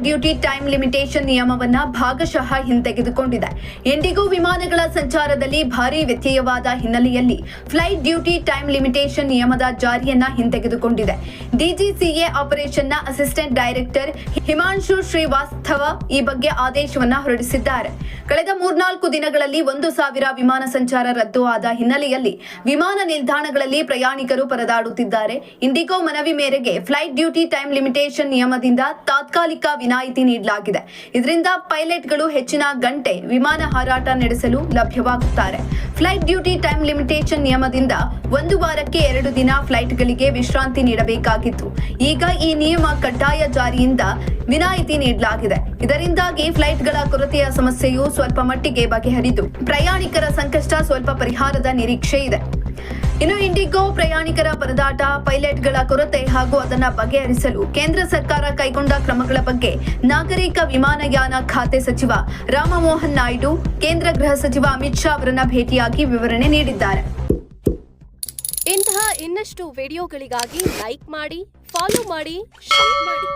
Duty time limitation ನಿಯಮವನ್ನ ಭಾಗಶಃ ಹಿಂತೆಗೆದುಕೊಂಡಿದೆ. IndiGo ವಿಮಾನಗಳ ಸಂಚಾರದಲ್ಲಿ ಭಾರೀ ವ್ಯತ್ಯಯವಾದ ಹಿನ್ನೆಲೆಯಲ್ಲಿ ಫ್ಲೈಟ್ ಡ್ಯೂಟಿ ಟೈಮ್ ಲಿಮಿಟೇಷನ್ ನಿಯಮದ ಜಾರಿಯನ್ನ ಹಿಂತೆಗೆದುಕೊಂಡಿದೆ. ಡಿಜಿಸಿಎ ಆಪರೇಷನ್ನ ಅಸಿಸ್ಟೆಂಟ್ ಡೈರೆಕ್ಟರ್ ಹಿಮಾಂಶು ಶ್ರೀವಾಸ್ತವ ಈ ಬಗ್ಗೆ ಆದೇಶವನ್ನ ಹೊರಡಿಸಿದ್ದಾರೆ. ಕಳೆದ 3-4 ದಿನಗಳಲ್ಲಿ 1,000 ವಿಮಾನ ಸಂಚಾರ ರದ್ದು ಆದ ಹಿನ್ನೆಲೆಯಲ್ಲಿ ವಿಮಾನ ನಿಲ್ದಾಣಗಳಲ್ಲಿ ಪ್ರಯಾಣಿಕರು ಪರದಾಡುತ್ತಿದ್ದಾರೆ. ಇಂಡಿಗೋ ಮನವಿ ಮೇರೆಗೆ ಫ್ಲೈಟ್ ಡ್ಯೂಟಿ ಟೈಮ್ ಲಿಮಿಟೇಷನ್ ನಿಯಮದಿಂದ ತಾತ್ಕಾಲಿಕ ವಿನಾಯಿತಿ ನೀಡಲಾಗಿದೆ. ಇದರಿಂದ ಪೈಲಟ್ಗಳು ಹೆಚ್ಚಿನ ಗಂಟೆ ವಿಮಾನ ಹಾರಾಟ ನಡೆಸಲು ಲಭ್ಯವಾಗುತ್ತಾರೆ. ಫ್ಲೈಟ್ ಡ್ಯೂಟಿ ಟೈಮ್ ಲಿಮಿಟೇಷನ್ ನಿಯಮದಿಂದ 1 ವಾರಕ್ಕೆ 2 ದಿನ ಫ್ಲೈಟ್ಗಳಿಗೆ ವಿಶ್ರಾಂತಿ ನೀಡಬೇಕಾಗಿತ್ತು. ಈಗ ಈ ನಿಯಮ ಕಡ್ಡಾಯ ಜಾರಿಯಿಂದ ವಿನಾಯಿತಿ ನೀಡಲಾಗಿದೆ. ಇದರಿಂದಾಗಿ ಫ್ಲೈಟ್ಗಳ ಕೊರತೆಯ ಸಮಸ್ಯೆಯು ಸ್ವಲ್ಪ ಮಟ್ಟಿಗೆ ಬಗೆಹರಿದು ಪ್ರಯಾಣಿಕರ ಸಂಕಷ್ಟ ಸ್ವಲ್ಪ ಪರಿಹಾರದ ನಿರೀಕ್ಷೆ ಇದೆ. ಇನ್ನು ಇಂಡಿಗೋ ಪ್ರಯಾಣಿಕರ ಪರದಾಟ, ಪೈಲಟ್ಗಳ ಕೊರತೆ ಹಾಗೂ ಅದನ್ನು ಬಗೆಹರಿಸಲು ಕೇಂದ್ರ ಸರ್ಕಾರ ಕೈಗೊಂಡ ಕ್ರಮಗಳ ಬಗ್ಗೆ ನಾಗರಿಕ ವಿಮಾನಯಾನ ಖಾತೆ ಸಚಿವ ರಾಮಮೋಹನ್ ನಾಯ್ಡು ಕೇಂದ್ರ ಗೃಹ ಸಚಿವ ಅಮಿತ್ ಶಾ ಅವರನ್ನ ಭೇಟಿಯಾಗಿ ವಿವರಣೆ ನೀಡಿದ್ದಾರೆ. ಇಂತಹ ಇನ್ನಷ್ಟು ವಿಡಿಯೋಗಳಿಗಾಗಿ ಲೈಕ್ ಮಾಡಿ, ಫಾಲೋ ಮಾಡಿ, ಶೇರ್ ಮಾಡಿ.